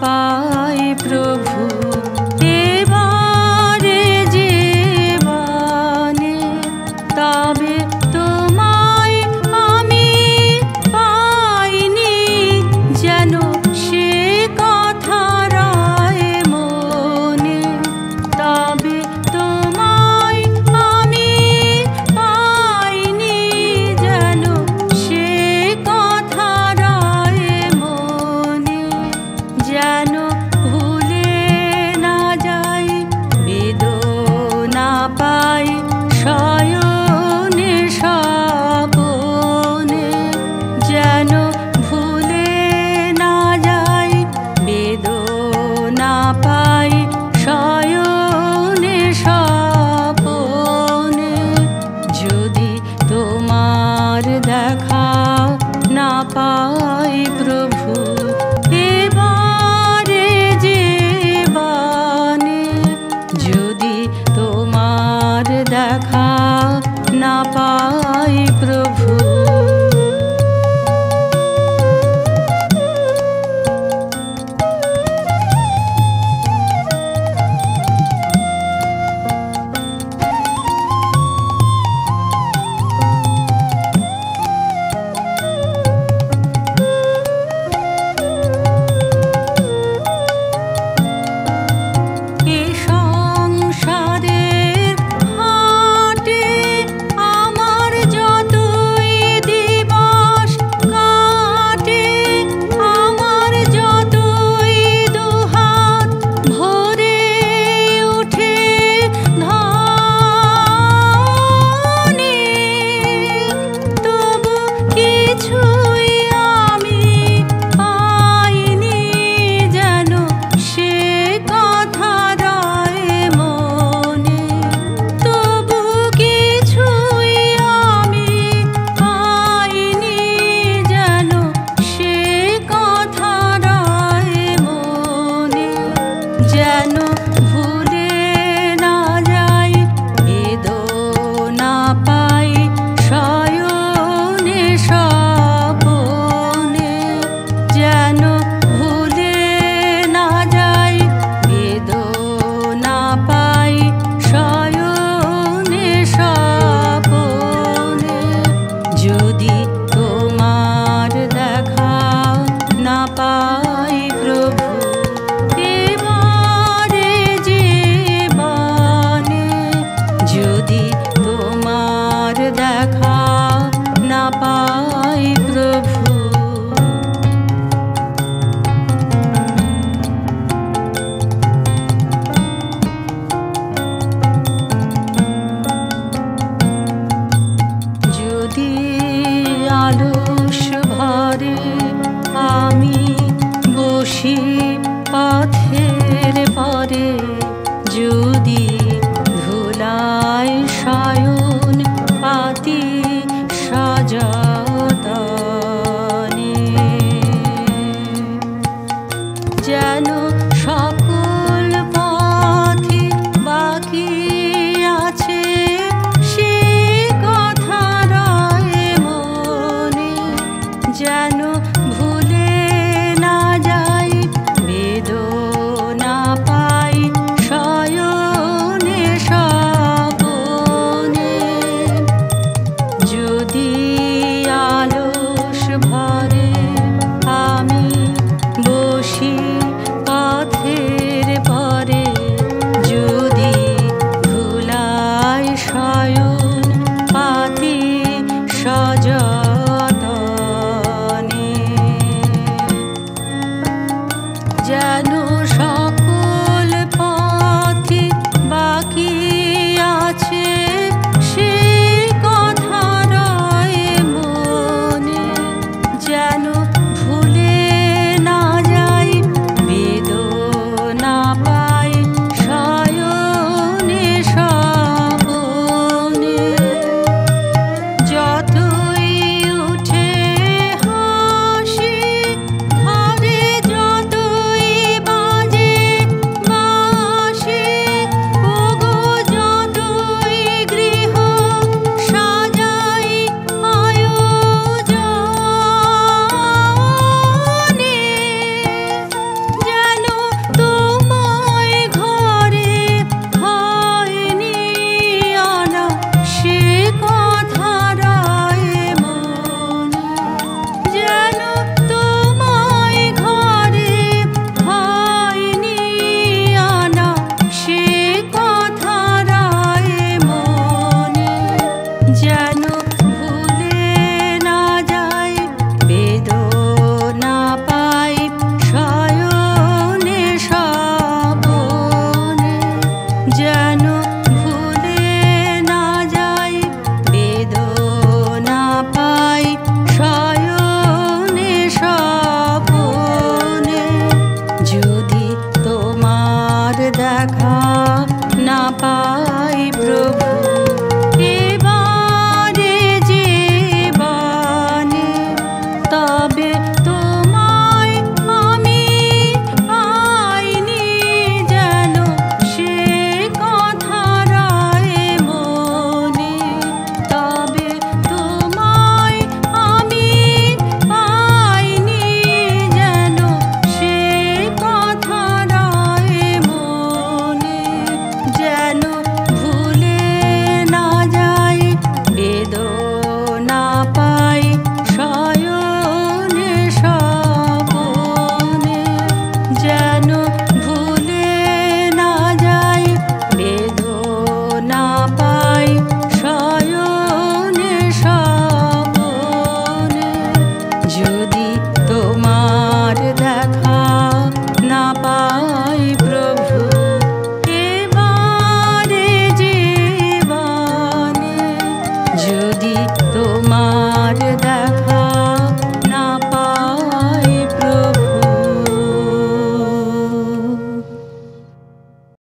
পাই প্রভু এবারে জীবনে, তবে তোমায় আমি পাইনি যেন সে কথা রয় মনে। তবে তোমায় আমি পাইনি যেন সে কথা রয় মনে। যেন ভুলে না যাই বেদনা পাই শয়নে স্বপনে। যেন ভুলে না যাই বেদনা পাই শয়নে স্বপনে। যদি তোমার দেখা না পাই প্রভু এবারে জীবনে, যদি তোমার দেখা না পাই প্রভু। এ সংসারের হাটে আমার যত যেন ভুলে না যায় বেদনা পাই শয়নে স্বপনে, যেন ভুলে না যায় বেদনা পাই শয়নে স্বপনে। যদি তোমার দেখা না পাই প্রভু এবারে জীবনে, তবে তোমায় আমি পাইনি যেন সে কথা রয় মনে, তবে তোমায় আমি পাইনি যেন সে কথা রয় মনে, যেন ভুলে না যায় বেদনা পাই শয়নে স্বপনে, যেন ভুলে না যায় বেদনা পাই শয়নে স্বপনে। যদি তোমার দেখা না পাই প্রভু এবারে জীবনে, যদি তোমার